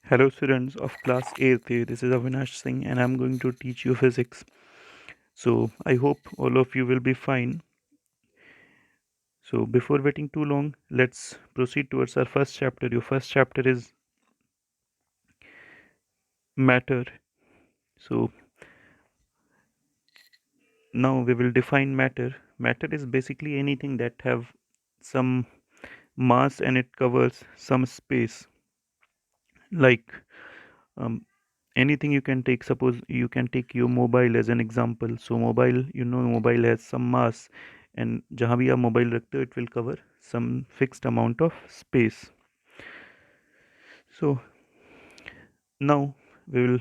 Hello students of class 8th. This is Avinash Singh and I'm going to teach you physics. So I hope all of you will be fine. So before waiting too long, let's proceed towards our first chapter. Your first chapter is matter. So now we will define matter. Matter is basically anything that have some mass and it covers some space. Like um, anything you can take, suppose you can take your mobile as an example. So mobile, mobile has some mass and जहाँ भी आप mobile रखते हो it will cover some fixed amount of space. So now we will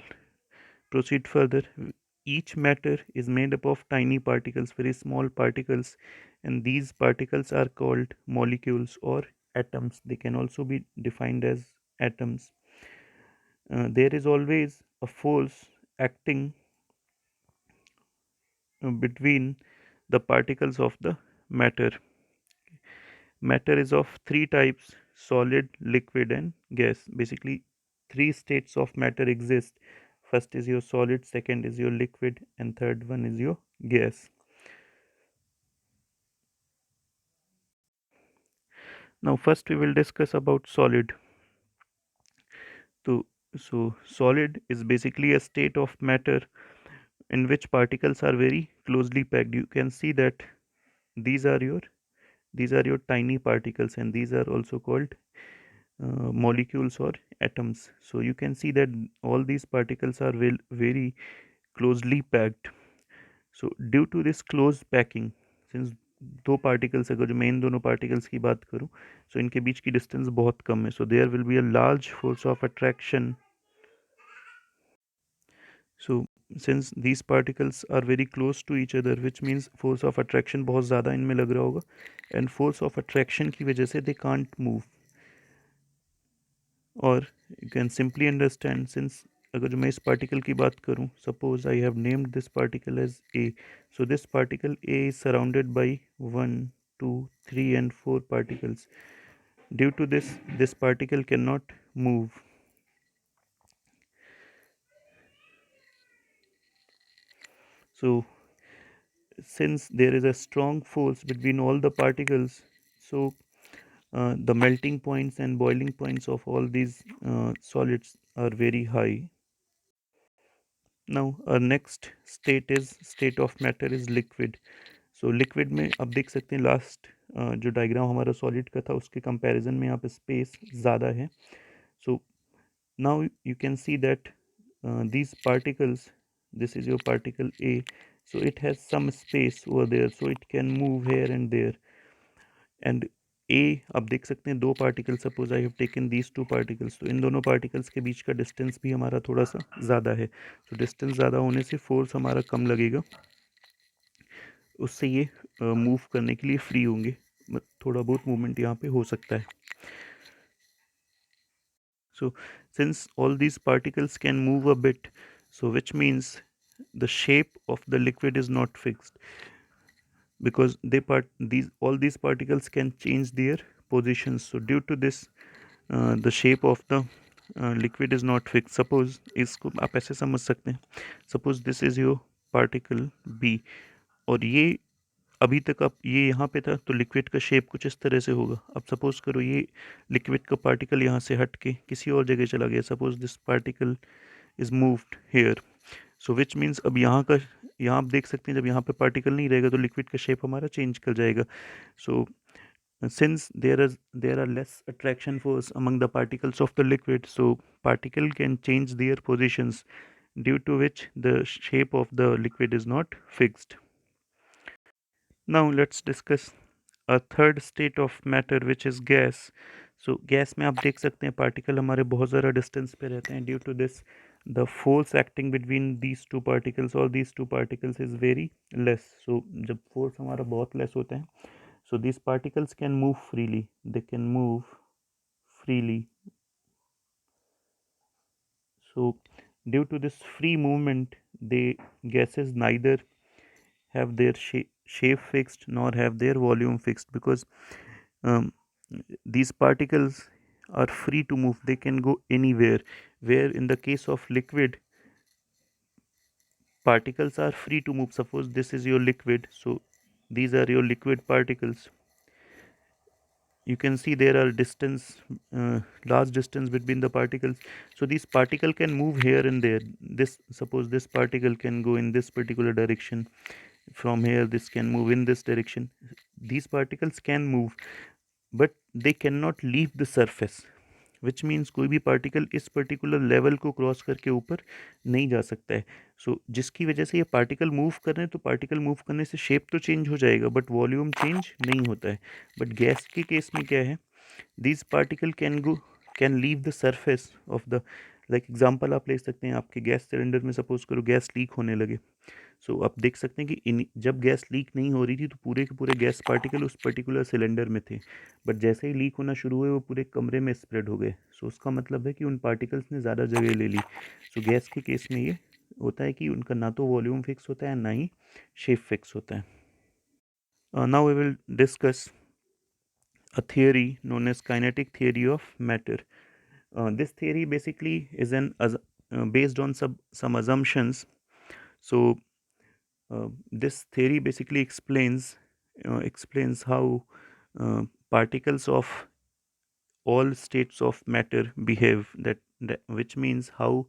proceed further. Each matter is made up of tiny particles, very small particles, and these particles are called molecules or atoms. They can also be defined as atoms. There is always a force acting between the particles of the matter. Matter is of three types: solid, liquid, and gas. Basically, three states of matter exist. First is your solid, second is your liquid, and third one is your gas. Now, first we will discuss about solid. So, so solid is basically a state of matter in which particles are very closely packed. You can see that these are your these are your tiny particles, and these are also called molecules or atoms. So you can see that all these particles are very closely packed. So due to this close packing, since दो particles, अगर जो main दोनों particles की बात करूं, सो इनके बीच की distance बहुत कम है, so there will be a large force of attraction. So since these particles are very close to each other, which means force of attraction बहुत ज़्यादा इनमें लग रहा होगा, and force of attraction की वजह से they can't move. और you can simply understand, since अगर जो मैं इस particle की बात करूं, suppose I have named this particle as A. So this particle A is surrounded by 1, 2, 3 and 4 particles. Due to this particle cannot move. So since there is a strong force between all the particles, so the melting points and boiling points of all these solids are very high. Now our next state of matter is liquid. So liquid में आप देख सकते हैं last जो diagram हमारा solid का था उसके कंपैरिजन में यहाँ पे स्पेस ज़्यादा है. So now you can see that these particles, this is your particle A, so it has some space over there, so it can move here and there. And A आप देख सकते हैं दो particle, suppose I have taken these two particles, तो इन दोनों particles के बीच का distance भी हमारा थोड़ा सा ज़्यादा है. तो डिस्टेंस ज़्यादा होने से फोर्स हमारा कम लगेगा, उससे ये मूव करने के लिए फ्री होंगे. थोड़ा बहुत मूवमेंट यहाँ पे हो सकता है. So since all these particles can move a bit, so which means the shape of the liquid is not fixed, because these all these particles can change their positions. So due to this the shape of the liquid is not fixed. Suppose इसको आप ऐसे समझ सकते हैं, suppose this is your particle B, और ये अभी तक आप ये यहाँ पे था, तो लिक्विड का शेप कुछ इस तरह से होगा. अब सपोज करो ये लिक्विड का पार्टिकल यहाँ से हट के किसी और जगह चला गया, suppose this particle is moved here. So which means अब यहाँ आप देख सकते हैं जब यहाँ पे पार्टिकल नहीं रहेगा तो लिक्विड का शेप हमारा चेंज कर जाएगा. सो since there are less attraction force among the particles of the liquid, so particle can change their positions, due to which the shape of the liquid is not fixed. Now let's discuss a third state of matter which is gas. So gas में आप देख सकते हैं particle हमारे बहुत ज़्यादा distance पे रहते हैं. Due to this the force acting between these two particles or these two particles is very less. So जब force हमारा बहुत less होता है, so these particles can move freely, they can move freely. So due to this free movement, the gases neither have their shape fixed nor have their volume fixed, because um, these particles are free to move. They can go anywhere. Where in the case of liquid, particles are free to move. Suppose this is your liquid, so these are your liquid particles. You can see there are distance, large distance between the particles. So these particle can move here and there. This, suppose this particle can go in this particular direction. From here this can move in this direction. These particles can move, but they cannot leave the surface, which means कोई भी particle इस particular level को cross करके ऊपर नहीं जा सकता है. सो जिसकी वजह से ये पार्टिकल मूव कर रहे हैं, तो पार्टिकल मूव करने से शेप तो चेंज हो जाएगा बट वॉल्यूम चेंज नहीं होता है. बट गैस के केस में क्या है, these particle can leave the surface of the, like example आप ले सकते हैं. आपके गैस सिलेंडर में सपोज करो गैस लीक होने लगे. सो आप देख सकते हैं कि जब गैस लीक नहीं हो रही थी तो पूरे के पूरे गैस पार्टिकल उस पर्टिकुलर सिलेंडर में थे, बट जैसे ही लीक होना शुरू हुए वो पूरे कमरे में स्प्रेड हो गए. सो उसका मतलब है कि उन पार्टिकल्स ने ज़्यादा जगह ले ली. सो गैस के केस में ये होता है कि उनका ना तो वॉल्यूम फिक्स होता है ना ही शेप फिक्स होता है. Now we will discuss a theory known as kinetic theory of matter. This theory basically is based on some assumptions. So this theory basically explains how particles of all states of matter behave. That which means how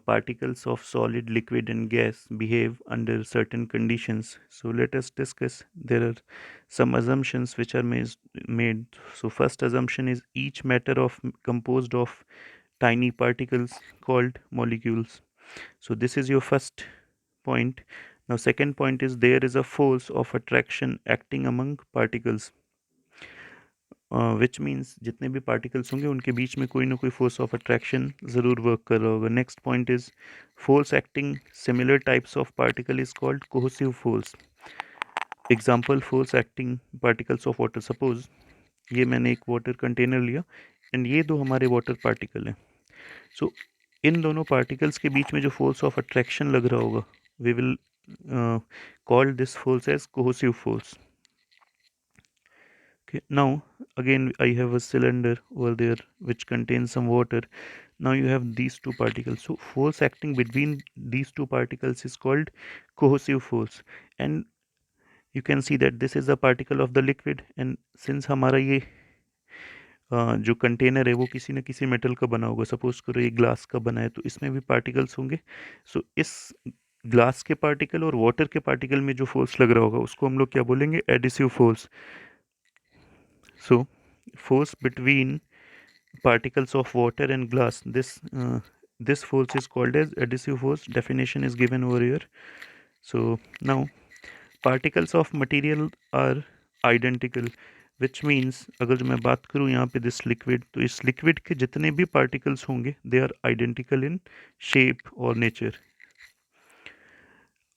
particles of solid, liquid, and gas behave under certain conditions. So let us discuss. There are some assumptions which are made. So first assumption is each matter composed of tiny particles called molecules. So this is your first point. Now second point is there is a force of attraction acting among particles. Which means जितने भी particles होंगे उनके बीच में कोई ना कोई force of attraction ज़रूर work कर रहा होगा. Next point is force acting similar types of particle is called cohesive force. Example force acting particles of water. Suppose ये मैंने एक वाटर कंटेनर लिया एंड ये दो हमारे वाटर पार्टिकल हैं. सो इन दोनों पार्टिकल्स के बीच में जो फोर्स ऑफ अट्रैक्शन लग रहा होगा we will call this force as cohesive force. Okay, now again I have a cylinder over there which contains some water. Now you have these two particles. So force acting between these two particles is called cohesive force. And you can see that this is a particle of the liquid, and since हमारा ये जो container है वो किसी न किसी metal का बना होगा. सपोज करो ये ग्लास का बना है तो इसमें भी पार्टिकल्स होंगे. सो इस ग्लास के पार्टिकल और वाटर के पार्टिकल में जो फोर्स लग रहा होगा उसको हम लोग क्या बोलेंगे, adhesive force. So force between particles of water and glass, this force is called as adhesive force. Definition is given over here. So now particles of material are identical, which means अगर जो मैं बात करूँ यहाँ पे this liquid, तो इस liquid के जितने भी particles होंगे they are identical in shape और nature.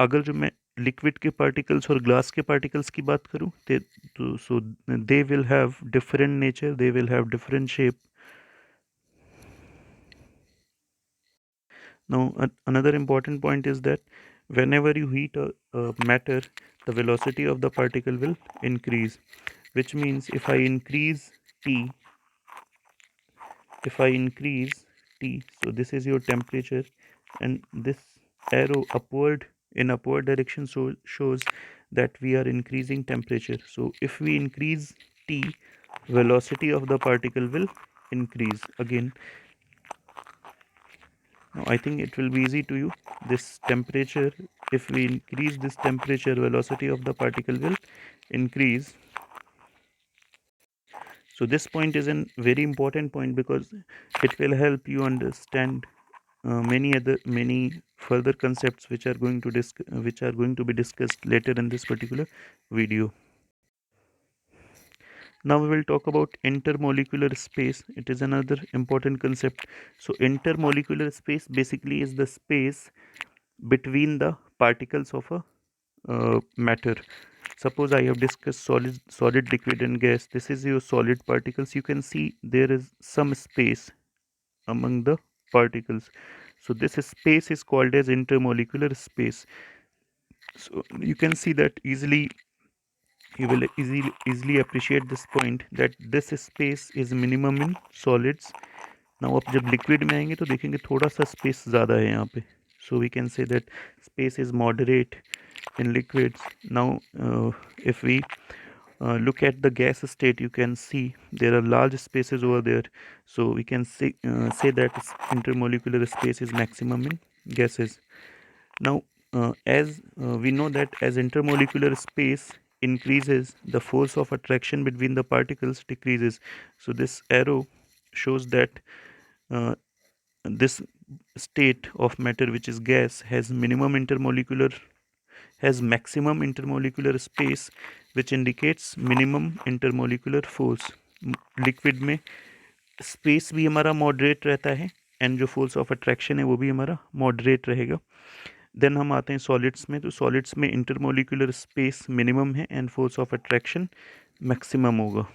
अगर जो मैं लिक्विड के पार्टिकल्स और ग्लास के पार्टिकल्स की बात करूं तो so they will have different nature, they will have different shape. Now another important point is that whenever you heat a matter, the velocity of the particle will increase, which means if I increase T, so this is your temperature, and this arrow upward in upward direction shows that we are increasing temperature. So if we increase T, velocity of the particle will increase. Again, now I think it will be easy to you. This temperature, if we increase this temperature, velocity of the particle will increase. So this point is a very important point because it will help you understand many further concepts which are going to be discussed later in this particular video. Now we will talk about intermolecular space. It is another important concept. So intermolecular space basically is the space between the particles of a matter. Suppose I have discussed solid, liquid, and gas. This is your solid particles. You can see there is some space among the particles. So this space is called as intermolecular space. So you can see that easily you will easily appreciate this point that this space is minimum in solids. Now आप जब liquid में आएंगे तो देखेंगे थोड़ा सा space ज़्यादा है यहाँ पे. So we can say that space is moderate in liquids. Now if we look at the gas state, you can see there are large spaces over there. So we can say that intermolecular space is maximum in gases. Now, as we know that as intermolecular space increases, the force of attraction between the particles decreases. So this arrow shows that uh, this state of matter, which is gas, has maximum intermolecular space, which indicates minimum intermolecular force. Liquid में space भी हमारा moderate रहता है and जो force of attraction है वो भी हमारा मॉडरेट रहेगा. देन हम आते हैं सॉलिड्स में. तो सॉलिड्स में इंटरमोलिकुलर स्पेस मिनिमम है and force of attraction maximum होगा.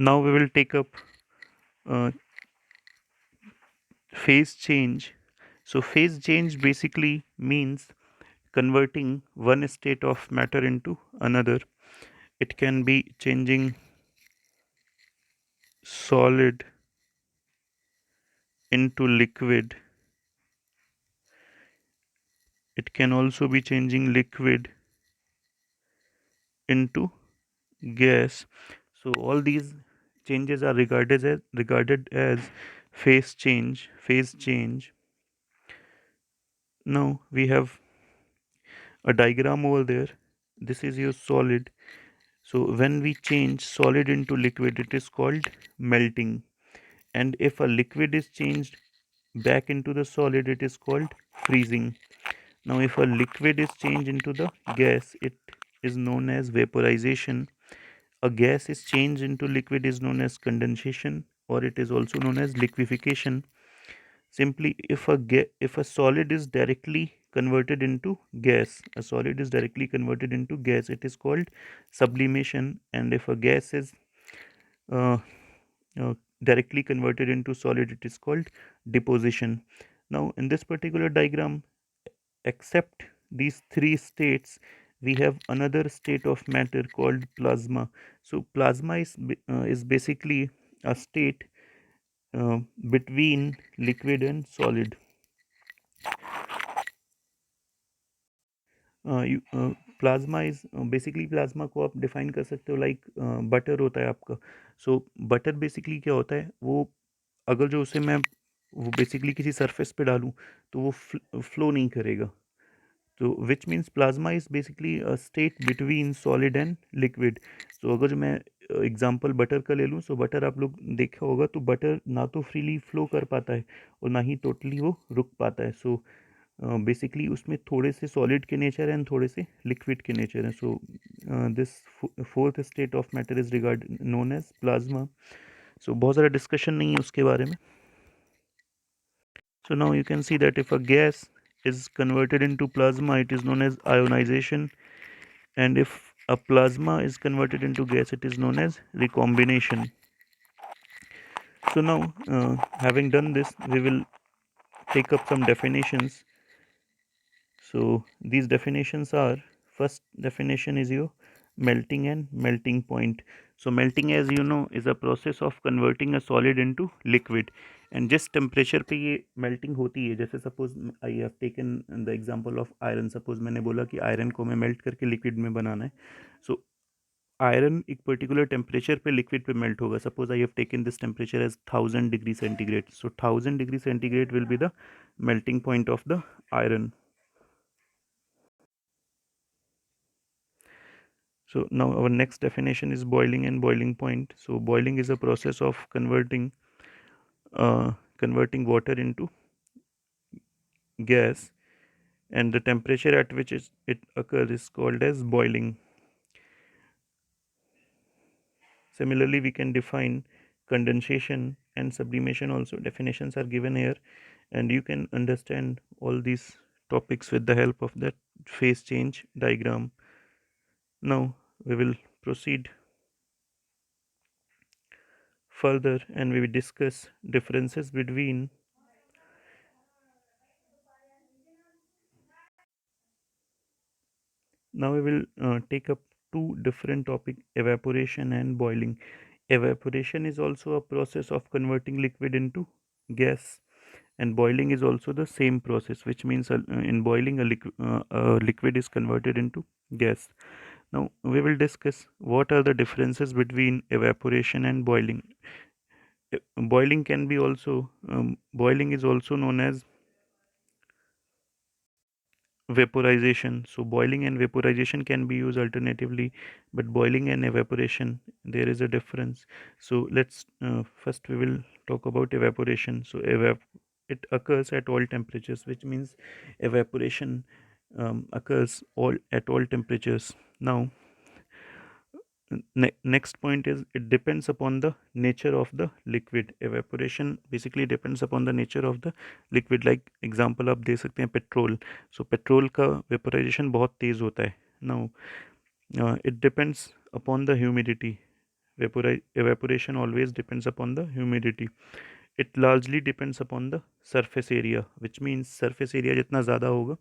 Now we will take up uh, phase change. So phase change basically means converting one state of matter into another. It can be changing solid into liquid. It can also be changing liquid into gas. So all these changes are regarded as phase change. Now we have a diagram over there. This is your solid. So when we change solid into liquid, it is called melting. And if a liquid is changed back into the solid, it is called freezing. Now if a liquid is changed into the gas, it is known as vaporization. A gas is changed into liquid is known as condensation, or it is also known as liquefaction. Simply, if a solid is directly converted into gas, it is called sublimation. And if a gas is uh, directly converted into solid, it is called deposition. Now, in this particular diagram, except these three states, we have another state of matter called plasma. So plasma is basically a state between liquid and solid. Plasma is basically plasma को आप define कर सकते हो like butter होता है आपका. सो butter basically क्या होता है, वो अगर जो उसे मैं वो बेसिकली किसी सरफेस पे डालूं तो वो फ्लो नहीं करेगा. तो which means plasma is basically a state between solid and liquid. So अगर जो मैं एग्जांपल बटर का ले लूँ, सो बटर आप लोग देखा होगा तो बटर ना तो फ्रीली फ्लो कर पाता है और ना ही टोटली वो रुक पाता है. सो बेसिकली उसमें थोड़े से सॉलिड के नेचर हैं एंड थोड़े से लिक्विड के नेचर हैं. So this fourth state of matter is regard known as plasma. So बहुत ज़्यादा डिस्कशन नहीं है उसके बारे में. So now you can see that if a gas is converted into plasma, it is known as ionization, and if a plasma is converted into gas, it is known as recombination. So now, having done this, we will take up some definitions. So these definitions are, first definition is your melting and melting point. So melting, as you know, is a process of converting a solid into liquid. And जिस temperature पे ये melting होती है, जैसे suppose I have taken the example of iron. Suppose मैंने बोला कि iron को हमें मेल्ट करके लिक्विड में बनाना है. सो आयरन एक पर्टिकुलर टेम्परेचर पे लिक्विड पे मेल्ट होगा. Suppose I have taken this temperature as 1000 degree centigrade. So 1000 degree centigrade will be the melting point of the iron. So now our next definition is boiling and boiling point. So boiling is a process of converting water into gas, and the temperature at which it occurs is called as boiling. Similarly, we can define condensation and sublimation also. Definitions are given here, and you can understand all these topics with the help of that phase change diagram. Now we will proceed further and we will discuss differences between. Now we will take up two different topics: evaporation and boiling. Evaporation is also a process of converting liquid into gas, and boiling is also the same process, which means in boiling a liquid is converted into gas. Now we will discuss what are the differences between evaporation and boiling. Boiling is also known as vaporization. So boiling and vaporization can be used alternatively, but boiling and evaporation, there is a difference. So let's first we will talk about evaporation. So it occurs at all temperatures, which means evaporation occurs all at all temperatures. Now next point is it depends upon the nature of the liquid. Evaporation basically depends upon the nature of the liquid. Like example आप दे सकते हैं petrol. So petrol का vaporisation बहुत तेज़ होता है. Now it depends upon the humidity. Evaporation always depends upon the humidity. It largely depends upon the surface area, which means surface area जितना ज़्यादा होगा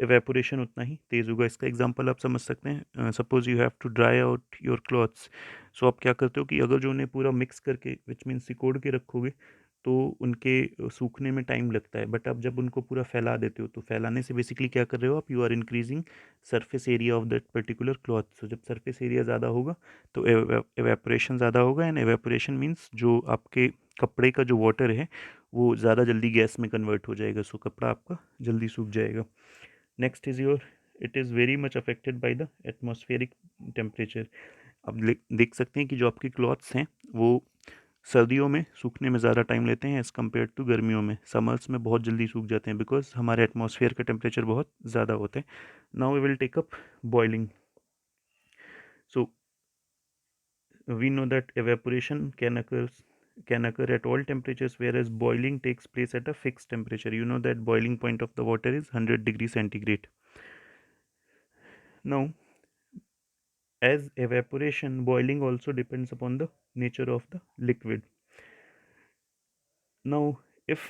एवेपोरेशन उतना ही तेज़ होगा. इसका एग्जांपल आप समझ सकते हैं. Suppose you have to dry out your clothes. So आप क्या करते हो कि अगर जो उन्हें पूरा मिक्स करके विच मीन सिकोड़ के रखोगे तो उनके सूखने में टाइम लगता है. बट आप जब उनको पूरा फैला देते हो तो फैलाने से बेसिकली क्या कर रहे हो आप, you are increasing surface area of that particular cloth. So जब सरफेस एरिया ज़्यादा होगा तो एवेपोरेशन ज़्यादा होगा. एंड एवेपोरेशन मीन्स जो आपके कपड़े का जो वाटर है वो ज़्यादा जल्दी गैस में कन्वर्ट हो जाएगा. सो कपड़ा आपका जल्दी सूख जाएगा. Next is your, it is very much affected by the atmospheric temperature. आप देख सकते हैं कि जो आपके क्लॉथ्स हैं वो सर्दियों में सूखने में ज़्यादा टाइम लेते हैं एज़ कम्पेयर टू गर्मियों में. समर्स में बहुत जल्दी सूख जाते हैं बिकॉज हमारे एटमॉस्फेयर का टेम्परेचर बहुत ज़्यादा होता है. Now we will take up boiling. So we know that evaporation can occur at all temperatures, whereas boiling takes place at a fixed temperature. You know that boiling point of the water is 100 degrees centigrade. Now as evaporation, boiling also depends upon the nature of the liquid. Now if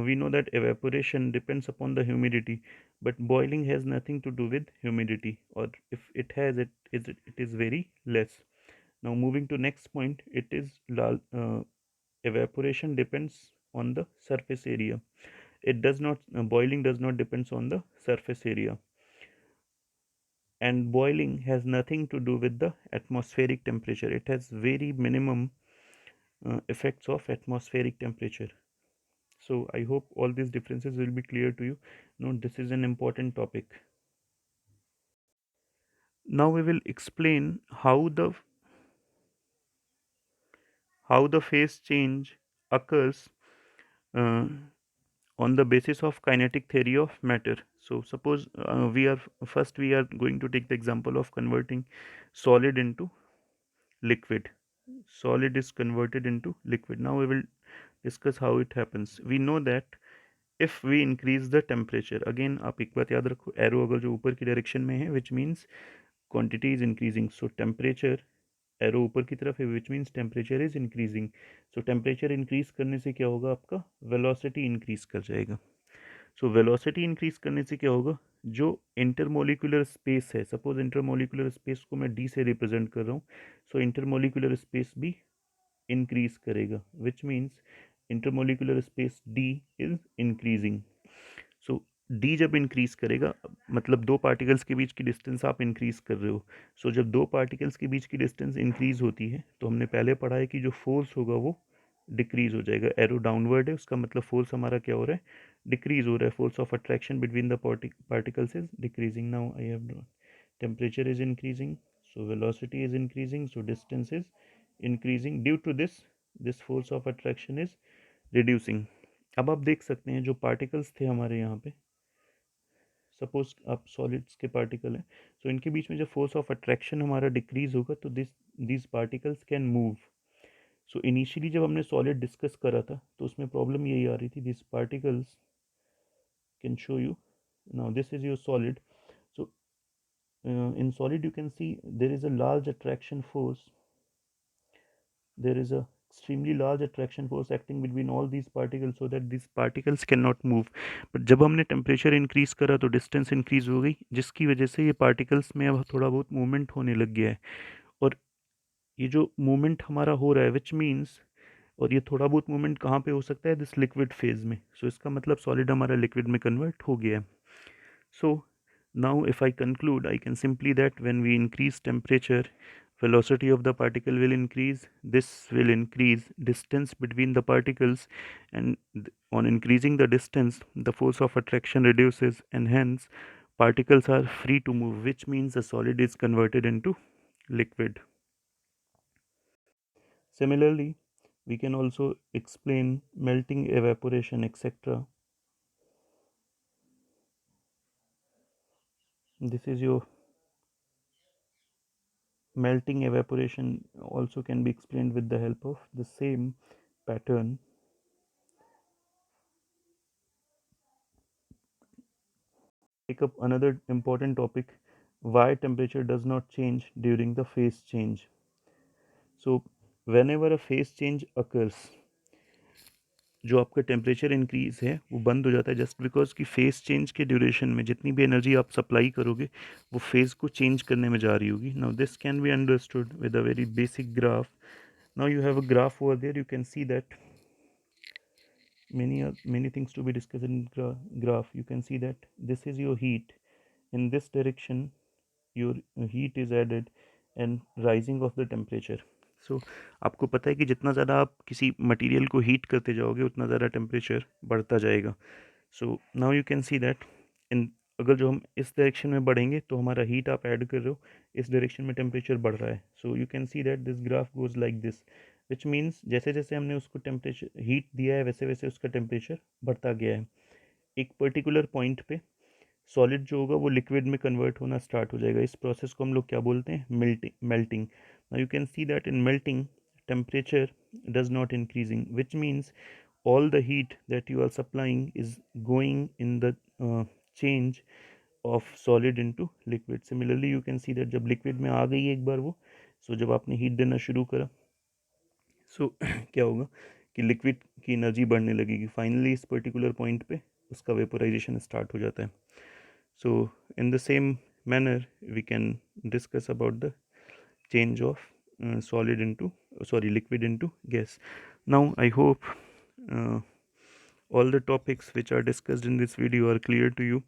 we know that evaporation depends upon the humidity, but boiling has nothing to do with humidity, or if it has, it is very less. Now moving to next point, it is evaporation depends on the surface area. It does not boiling does not depends on the surface area, and boiling has nothing to do with the atmospheric temperature. It has very minimum effects of atmospheric temperature. So I hope all these differences will be clear to you. Now this is an important topic. Now we will explain how the phase change occurs uh, on the basis of kinetic theory of matter. So suppose we are going to take the example of converting solid into liquid. Solid is converted into liquid. Now we will discuss how it happens. We know that if we increase the temperature, again आप एक बात याद रखो, arrow अगर जो ऊपर की direction में है which means quantity is increasing. So temperature arrow ऊपर की तरफ है which means temperature is increasing. So temperature increase करने से क्या होगा, आपका वेलोसिटी इंक्रीज कर जाएगा. सो वेलोसिटी इंक्रीज करने से क्या होगा, जो इंटरमोलिकुलर स्पेस है, सपोज इंटरमोलिकुलर स्पेस को मैं डी से रिप्रेजेंट कर रहा हूँ, सो इंटरमोलिकुलर स्पेस भी इंक्रीज करेगा which means intermolecular space d is increasing. So D जब इंक्रीज करेगा, मतलब दो पार्टिकल्स के बीच की डिस्टेंस आप इंक्रीज कर रहे हो। सो जब दो पार्टिकल्स के बीच की डिस्टेंस इंक्रीज होती है तो हमने पहले पढ़ा है कि जो फोर्स होगा वो डिक्रीज हो जाएगा। एरो डाउनवर्ड है, उसका मतलब फोर्स हमारा क्या हो रहा है, डिक्रीज हो रहा है। Force of attraction between the particles is decreasing. Now I have drawn, temperature is increasing, so velocity is increasing, so distance is increasing. Due to this force of attraction is reducing. अब आप देख सकते हैं जो particles थे हमारे यहाँ पे, सपोज आप सॉलिड्स के पार्टिकल हैं, सो इनके बीच में जब फोर्स ऑफ अट्रैक्शन हमारा डिक्रीज होगा तो this particles can move. So initially जब हमने सॉलिड डिस्कस करा था तो उसमें प्रॉब्लम यही आ रही थी, this particles can show you. Now this is your solid. So in solid you can see there is a large attraction force, there is a extremely large attraction force acting between all these particles so that these particles cannot move. but जब हमने temperature increase करा तो distance increase हो गई, जिसकी वजह से ये पार्टिकल्स में अब थोड़ा बहुत मूवमेंट होने लग गया है। और ये जो मूवमेंट हमारा हो रहा है विच मीन्स, और ये थोड़ा बहुत मूवमेंट कहाँ पे हो सकता है, दिस लिक्विड फेज में। सो इसका मतलब सॉलिड हमारा लिक्विड में कन्वर्ट हो गया है। So now if I conclude, I can simply that when we increase temperature, velocity of the particle will increase. This will increase distance between the particles, and on increasing the distance, the force of attraction reduces, and hence particles are free to move, which means the solid is converted into liquid. Similarly, we can also explain melting, evaporation, etc. This is your melting, evaporation also can be explained with the help of the same pattern. Take up another important topic, why temperature does not change during the phase change. So whenever a phase change occurs, जो आपका temperature increase है वो बंद हो जाता है just because कि phase change के ड्यूरेशन में जितनी भी एनर्जी आप सप्लाई करोगे वो फेज को चेंज करने में जा रही होगी। Now this can be understood with a very basic graph. Now you have a graph over there, you can see that many things to be discussed in graph. You can see that this is your heat, in this direction your heat is added and rising of the temperature. So आपको पता है कि जितना ज़्यादा आप किसी material को heat करते जाओगे उतना ज़्यादा टेम्परेचर बढ़ता जाएगा। So now you can see that in, अगर जो हम इस डायरेक्शन में बढ़ेंगे तो हमारा हीट आप ऐड कर रहे हो, इस डायरेक्शन में टेम्परेचर बढ़ रहा है। So you can see that this graph goes like this, which means जैसे जैसे हमने उसको टेम्परेचर हीट दिया है वैसे वैसे उसका टेम्परेचर बढ़ता गया है। एक पर्टिकुलर पॉइंट पे सॉलिड जो होगा वो लिक्विड में कन्वर्ट होना स्टार्ट हो जाएगा। इस प्रोसेस को हम लोग क्या बोलते हैं, melting. Now you can see that in melting temperature does not increasing, which means all the heat that you are supplying is going in the change of solid into liquid. Similarly you can see that जब liquid में आ गई एक बार वो, so जब आपने heat देना शुरू करा, so क्या होगा कि लिक्विड की एनर्जी बढ़ने लगेगी, फाइनली इस पर्टिकुलर पॉइंट पे उसका वेपोराइजेशन स्टार्ट हो जाता है। So in the same manner we can discuss about the change of solid into sorry liquid into gas. Now I hope uh, all the topics which are discussed in this video are clear to you.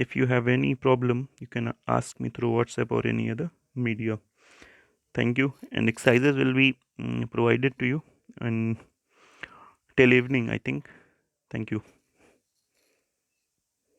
If you have any problem you can ask me through WhatsApp or any other media. Thank you, and exercises will be provided to you and till evening I think. Thank you.